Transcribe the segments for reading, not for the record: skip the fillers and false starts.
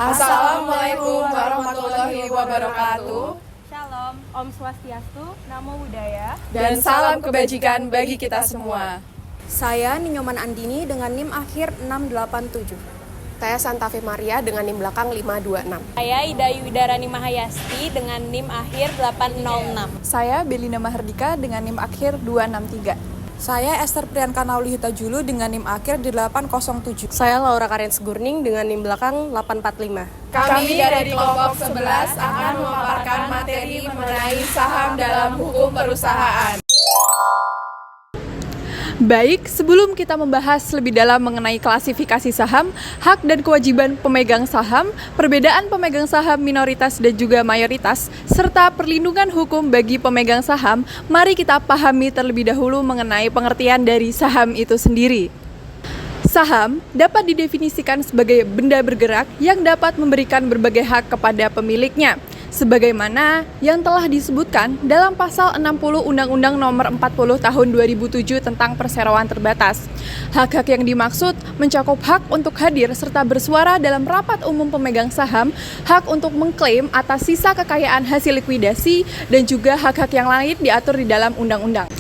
Assalamualaikum warahmatullahi wabarakatuh. Shalom, Om Swastiastu, Namo Buddhaya, Dan salam kebajikan bagi kita semua. Saya Ninyoman Andini dengan NIM akhir 687. Saya Santafi Maria dengan NIM belakang 526. saya Ida Yudarani Mahayasti dengan NIM akhir 806. Saya Belina Mahardika dengan NIM akhir 263. Saya Esther Priyanka Naulihita Julu dengan NIM akhir di 807. Saya Laura Karen Segurning dengan NIM belakang 845. Kami dari kelompok 11 akan memaparkan materi mengenai saham dalam hukum perusahaan. Baik, sebelum kita membahas lebih dalam mengenai klasifikasi saham, hak dan kewajiban pemegang saham, perbedaan pemegang saham minoritas dan juga mayoritas, serta perlindungan hukum bagi pemegang saham, mari kita pahami terlebih dahulu mengenai pengertian dari saham itu sendiri. Saham dapat didefinisikan sebagai benda bergerak yang dapat memberikan berbagai hak kepada pemiliknya, sebagaimana yang telah disebutkan dalam pasal 60 Undang-Undang Nomor 40 Tahun 2007 tentang perseroan terbatas. Hak-hak yang dimaksud mencakup hak untuk hadir serta bersuara dalam rapat umum pemegang saham, hak untuk mengklaim atas sisa kekayaan hasil likuidasi, dan juga hak-hak yang lain diatur di dalam undang-undang.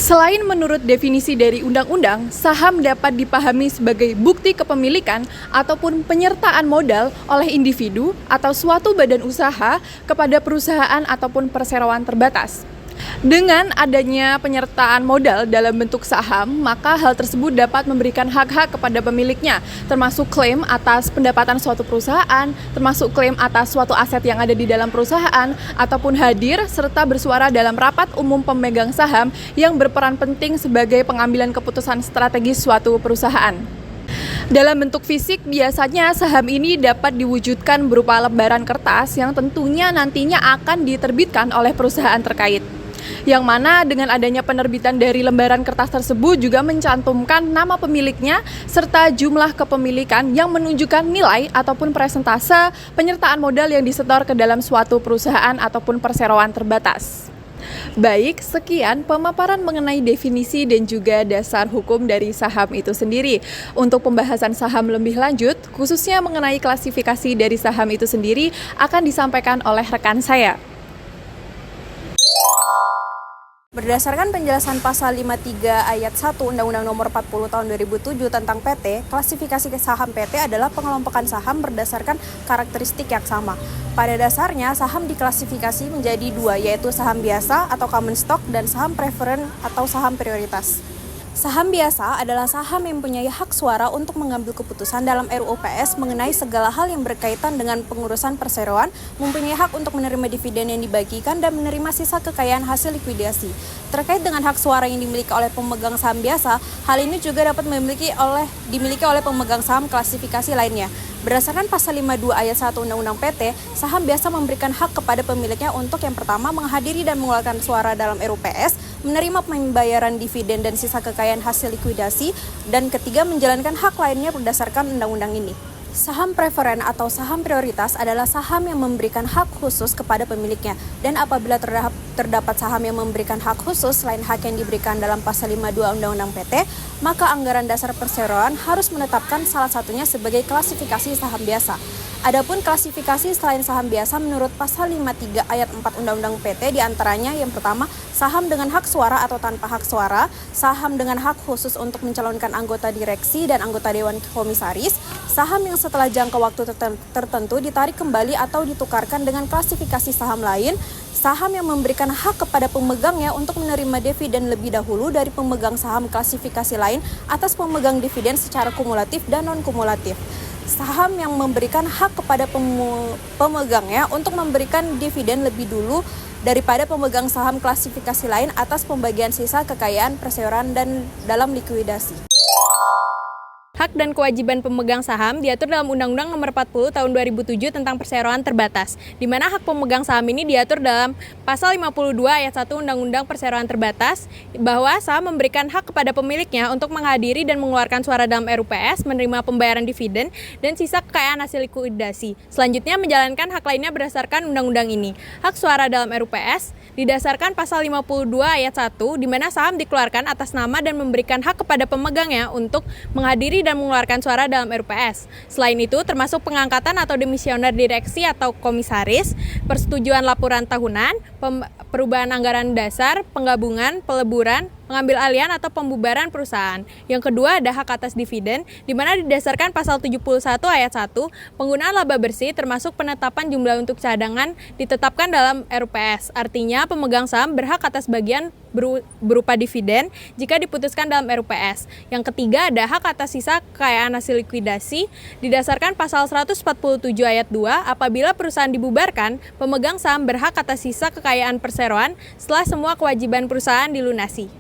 Selain menurut definisi dari undang-undang, saham dapat dipahami sebagai bukti kepemilikan ataupun penyertaan modal oleh individu atau suatu badan usaha kepada perusahaan ataupun perseroan terbatas. Dengan adanya penyertaan modal dalam bentuk saham, maka hal tersebut dapat memberikan hak-hak kepada pemiliknya, termasuk klaim atas pendapatan suatu perusahaan, termasuk klaim atas suatu aset yang ada di dalam perusahaan, ataupun hadir serta bersuara dalam rapat umum pemegang saham yang berperan penting sebagai pengambilan keputusan strategis suatu perusahaan. Dalam bentuk fisik, biasanya saham ini dapat diwujudkan berupa lembaran kertas yang tentunya nantinya akan diterbitkan oleh perusahaan terkait. Yang mana dengan adanya penerbitan dari lembaran kertas tersebut juga mencantumkan nama pemiliknya serta jumlah kepemilikan yang menunjukkan nilai ataupun presentase penyertaan modal yang disetor ke dalam suatu perusahaan ataupun perseroan terbatas. Baik, sekian pemaparan mengenai definisi dan juga dasar hukum dari saham itu sendiri. Untuk pembahasan saham lebih lanjut, khususnya mengenai klasifikasi dari saham itu sendiri, akan disampaikan oleh rekan saya. Berdasarkan penjelasan pasal 53 ayat 1 Undang-Undang Nomor 40 Tahun 2007 tentang PT, klasifikasi saham PT adalah pengelompokan saham berdasarkan karakteristik yang sama. Pada dasarnya, saham diklasifikasi menjadi dua, yaitu saham biasa atau common stock dan saham preferen atau saham prioritas. Saham biasa adalah saham yang mempunyai hak suara untuk mengambil keputusan dalam RUU PS mengenai segala hal yang berkaitan dengan pengurusan perseroan, mempunyai hak untuk menerima dividen yang dibagikan dan menerima sisa kekayaan hasil likuidasi. Terkait dengan hak suara yang dimiliki oleh pemegang saham biasa, hal ini juga dapat dimiliki oleh pemegang saham klasifikasi lainnya. Berdasarkan pasal 52 ayat 1 Undang-Undang PT, saham biasa memberikan hak kepada pemiliknya untuk yang pertama menghadiri dan mengeluarkan suara dalam RUPS, menerima pembayaran dividen dan sisa kekayaan hasil likuidasi, dan ketiga menjalankan hak lainnya berdasarkan undang-undang ini. Saham preferen atau saham prioritas adalah saham yang memberikan hak khusus kepada pemiliknya, dan apabila terdapat saham yang memberikan hak khusus selain hak yang diberikan dalam pasal 52 Undang-Undang PT, maka anggaran dasar perseroan harus menetapkan salah satunya sebagai klasifikasi saham biasa. Adapun klasifikasi selain saham biasa menurut pasal 53 ayat 4 Undang-Undang PT diantaranya yang pertama, saham dengan hak suara atau tanpa hak suara, saham dengan hak khusus untuk mencalonkan anggota direksi dan anggota dewan komisaris, saham yang setelah jangka waktu tertentu ditarik kembali atau ditukarkan dengan klasifikasi saham lain, saham yang memberikan hak kepada pemegangnya untuk menerima dividen lebih dahulu dari pemegang saham klasifikasi lain atas pemegang dividen secara kumulatif dan non-kumulatif. Saham yang memberikan hak kepada pemegangnya untuk memberikan dividen lebih dulu daripada pemegang saham klasifikasi lain atas pembagian sisa kekayaan perseroan dan dalam likuidasi. Hak dan kewajiban pemegang saham diatur dalam Undang-Undang Nomor 40 Tahun 2007 tentang perseroan terbatas, di mana hak pemegang saham ini diatur dalam Pasal 52 ayat 1 Undang-Undang Perseroan Terbatas, bahwa saham memberikan hak kepada pemiliknya untuk menghadiri dan mengeluarkan suara dalam RUPS, menerima pembayaran dividen, dan sisa kekayaan hasil likuidasi. Selanjutnya menjalankan hak lainnya berdasarkan undang-undang ini. Hak suara dalam RUPS didasarkan Pasal 52 ayat 1, di mana saham dikeluarkan atas nama dan memberikan hak kepada pemegangnya untuk menghadiri dan dan mengeluarkan suara dalam RUPS. Selain itu, termasuk pengangkatan atau demisioner direksi atau komisaris, persetujuan laporan tahunan, perubahan anggaran dasar, penggabungan, peleburan, pengambil alihan atau pembubaran perusahaan. Yang kedua ada hak atas dividen, di mana didasarkan pasal 71 ayat 1, penggunaan laba bersih termasuk penetapan jumlah untuk cadangan ditetapkan dalam RUPS. Artinya pemegang saham berhak atas bagian berupa dividen jika diputuskan dalam RUPS. Yang ketiga ada hak atas sisa kekayaan hasil likuidasi, didasarkan pasal 147 ayat 2, apabila perusahaan dibubarkan, pemegang saham berhak atas sisa kekayaan perseroan setelah semua kewajiban perusahaan dilunasi.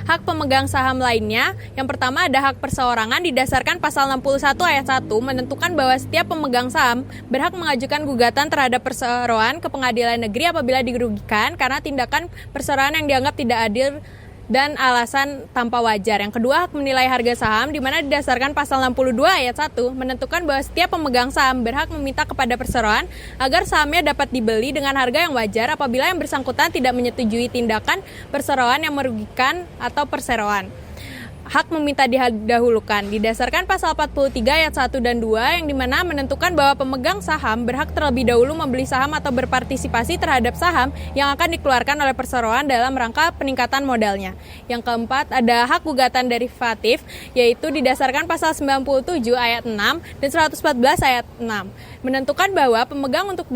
Hak pemegang saham lainnya, yang pertama ada hak perseorangan didasarkan pasal 61 ayat 1 menentukan bahwa setiap pemegang saham berhak mengajukan gugatan terhadap perseroan ke pengadilan negeri apabila dirugikan karena tindakan perseroan yang dianggap tidak adil dan alasan tanpa wajar. Yang kedua, hak menilai harga saham, di mana didasarkan pasal 62 ayat 1 menentukan bahwa setiap pemegang saham berhak meminta kepada perseroan agar sahamnya dapat dibeli dengan harga yang wajar apabila yang bersangkutan tidak menyetujui tindakan perseroan yang merugikan atau perseroan. Hak meminta didahulukan didasarkan pasal 43 ayat 1 dan 2 yang dimana menentukan bahwa pemegang saham berhak terlebih dahulu membeli saham atau berpartisipasi terhadap saham yang akan dikeluarkan oleh perseroan dalam rangka peningkatan modalnya. Yang keempat ada hak gugatan derivatif, yaitu didasarkan pasal 97 ayat 6 dan 114 ayat 6 menentukan bahwa pemegang untuk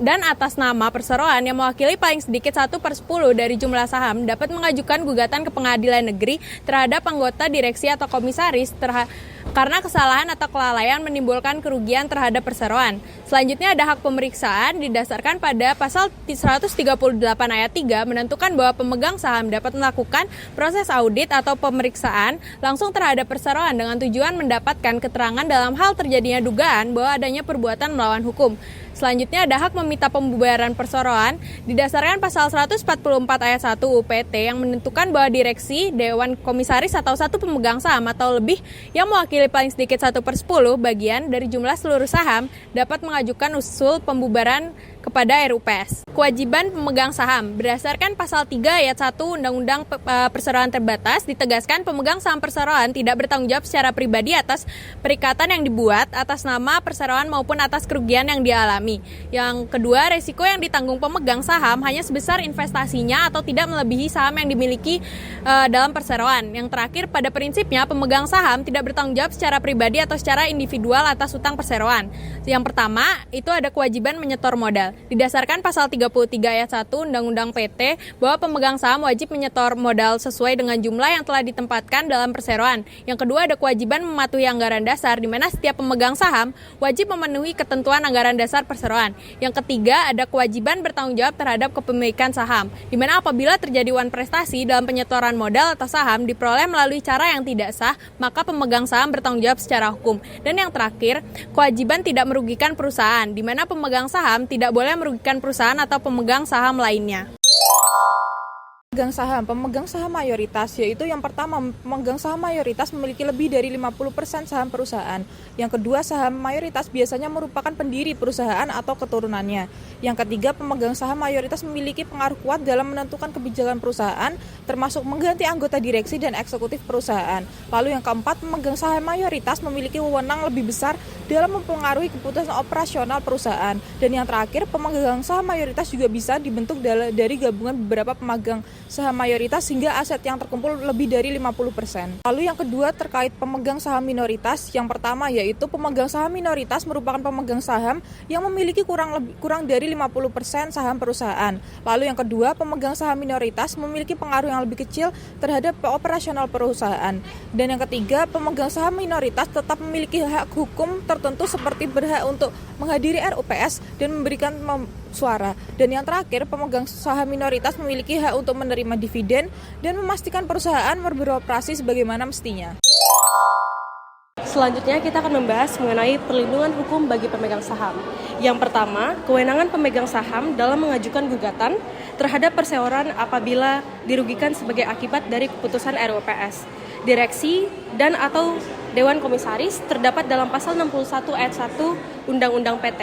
dan atas nama perseroan yang mewakili paling sedikit 1/10 dari jumlah saham dapat mengajukan gugatan ke pengadilan negeri terhadap anggota direksi atau komisaris karena kesalahan atau kelalaian menimbulkan kerugian terhadap perseroan. Selanjutnya ada hak pemeriksaan didasarkan pada pasal 138 ayat 3 menentukan bahwa pemegang saham dapat melakukan proses audit atau pemeriksaan langsung terhadap perseroan dengan tujuan mendapatkan keterangan dalam hal terjadinya dugaan bahwa adanya perbuatan melawan hukum. Selanjutnya ada hak meminta pembubaran perseroan didasarkan pasal 144 ayat 1 UPT yang menentukan bahwa direksi, dewan komisaris atau satu pemegang saham atau lebih yang mewakili paling sedikit 1/10 bagian dari jumlah seluruh saham dapat mengajukan usul pembubaran kepada RUPS. Kewajiban pemegang saham berdasarkan pasal 3 ayat 1 Undang-Undang Perseroan Terbatas ditegaskan pemegang saham perseroan tidak bertanggung jawab secara pribadi atas perikatan yang dibuat atas nama perseroan maupun atas kerugian yang dialami. Yang kedua, resiko yang ditanggung pemegang saham hanya sebesar investasinya atau tidak melebihi saham yang dimiliki dalam perseroan. Yang terakhir, pada prinsipnya pemegang saham tidak bertanggung jawab secara pribadi atau secara individual atas utang perseroan. Yang pertama, itu ada kewajiban menyetor modal. Didasarkan pasal 33 ayat 1 Undang-Undang PT bahwa pemegang saham wajib menyetor modal sesuai dengan jumlah yang telah ditempatkan dalam perseroan. Yang kedua ada kewajiban mematuhi anggaran dasar, di mana setiap pemegang saham wajib memenuhi ketentuan anggaran dasar perseroan. Yang ketiga ada kewajiban bertanggung jawab terhadap kepemilikan saham, di mana apabila terjadi wan prestasi dalam penyetoran modal atau saham diperoleh melalui cara yang tidak sah, maka pemegang saham bertanggung jawab secara hukum. Dan yang terakhir, kewajiban tidak merugikan perusahaan, di mana pemegang saham tidak boleh merugikan perusahaan atau pemegang saham lainnya. Pemegang saham mayoritas, yaitu yang pertama, pemegang saham mayoritas memiliki lebih dari 50% saham perusahaan. Yang kedua, saham mayoritas biasanya merupakan pendiri perusahaan atau keturunannya. Yang ketiga, pemegang saham mayoritas memiliki pengaruh kuat dalam menentukan kebijakan perusahaan, termasuk mengganti anggota direksi dan eksekutif perusahaan. Lalu yang keempat, pemegang saham mayoritas memiliki wewenang lebih besar dalam mempengaruhi keputusan operasional perusahaan. Dan yang terakhir, pemegang saham mayoritas juga bisa dibentuk dari gabungan beberapa pemegang saham mayoritas hingga aset yang terkumpul lebih dari 50%. Lalu yang kedua terkait pemegang saham minoritas, yang pertama yaitu pemegang saham minoritas merupakan pemegang saham yang memiliki kurang dari 50% saham perusahaan. Lalu yang kedua, pemegang saham minoritas memiliki pengaruh yang lebih kecil terhadap operasional perusahaan. Dan yang ketiga, pemegang saham minoritas tetap memiliki hak hukum tertentu seperti berhak untuk menghadiri RUPS dan memberikan suara. Dan yang terakhir, pemegang saham minoritas memiliki hak untuk menerima dividen dan memastikan perusahaan beroperasi sebagaimana mestinya. Selanjutnya kita akan membahas mengenai perlindungan hukum bagi pemegang saham. Yang pertama, kewenangan pemegang saham dalam mengajukan gugatan terhadap perseroan apabila dirugikan sebagai akibat dari keputusan RUPS, direksi, dan atau dewan komisaris terdapat dalam pasal 61 ayat 1 Undang-Undang PT.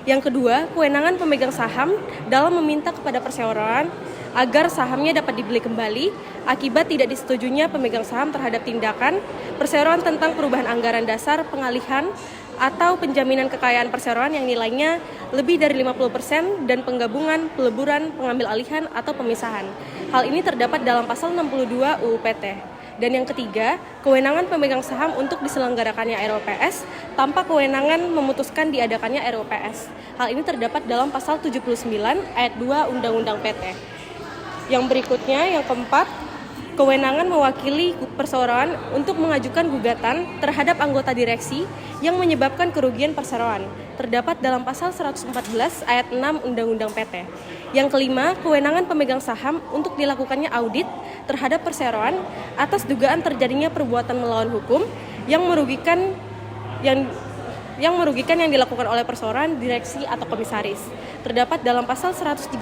Yang kedua, kewenangan pemegang saham dalam meminta kepada perseroan agar sahamnya dapat dibeli kembali akibat tidak disetujunya pemegang saham terhadap tindakan perseroan tentang perubahan anggaran dasar, pengalihan, atau penjaminan kekayaan perseroan yang nilainya lebih dari 50% dan penggabungan, peleburan, pengambil alihan, atau pemisahan. Hal ini terdapat dalam pasal 62 UU PT. Dan yang ketiga, kewenangan pemegang saham untuk diselenggarakannya RUPS tanpa kewenangan memutuskan diadakannya RUPS. Hal ini terdapat dalam pasal 79 ayat 2 Undang-Undang PT. Yang berikutnya, yang keempat, kewenangan mewakili perseroan untuk mengajukan gugatan terhadap anggota direksi yang menyebabkan kerugian perseroan, terdapat dalam pasal 114 ayat 6 Undang-Undang PT. Yang kelima, kewenangan pemegang saham untuk dilakukannya audit terhadap perseroan atas dugaan terjadinya perbuatan melawan hukum yang merugikan yang dilakukan oleh perseroan, direksi, atau komisaris. Terdapat dalam pasal 138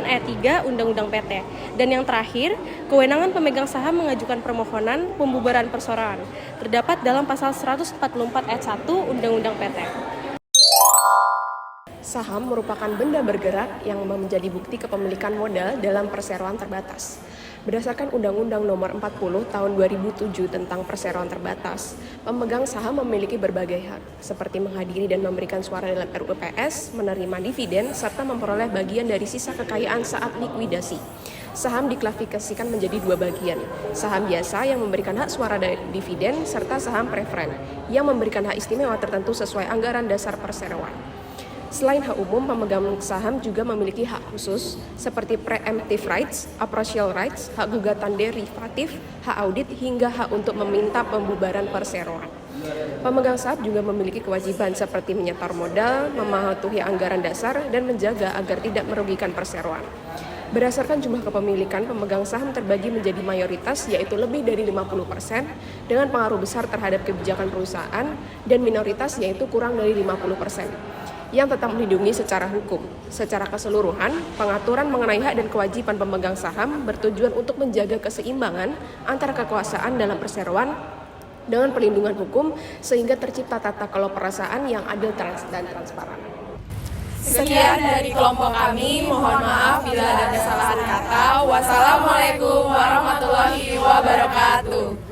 ayat 3 Undang-Undang PT. Dan yang terakhir, kewenangan pemegang saham mengajukan permohonan pembubaran perseroan. Terdapat dalam pasal 144 ayat 1 Undang-Undang PT. Saham merupakan benda bergerak yang menjadi bukti kepemilikan modal dalam perseroan terbatas. Berdasarkan Undang-Undang Nomor 40 Tahun 2007 tentang Perseroan Terbatas, pemegang saham memiliki berbagai hak, seperti menghadiri dan memberikan suara dalam RUPS, menerima dividen, serta memperoleh bagian dari sisa kekayaan saat likuidasi. Saham diklasifikasikan menjadi dua bagian, saham biasa yang memberikan hak suara dari dividen, serta saham preferen yang memberikan hak istimewa tertentu sesuai anggaran dasar perseroan. Selain hak umum, pemegang saham juga memiliki hak khusus seperti preemptive rights, appraisal rights, hak gugatan derivatif, hak audit, hingga hak untuk meminta pembubaran perseroan. Pemegang saham juga memiliki kewajiban seperti menyetor modal, mematuhi anggaran dasar, dan menjaga agar tidak merugikan perseroan. Berdasarkan jumlah kepemilikan, pemegang saham terbagi menjadi mayoritas, yaitu lebih dari 50%, dengan pengaruh besar terhadap kebijakan perusahaan, dan minoritas, yaitu kurang dari 50%. Yang tetap melindungi secara hukum. Secara keseluruhan, pengaturan mengenai hak dan kewajiban pemegang saham bertujuan untuk menjaga keseimbangan antara kekuasaan dalam perseroan dengan perlindungan hukum sehingga tercipta tata kelola perusahaan yang adil dan transparan. Sekian dari kelompok kami, mohon maaf bila ada kesalahan kata. Wassalamualaikum warahmatullahi wabarakatuh.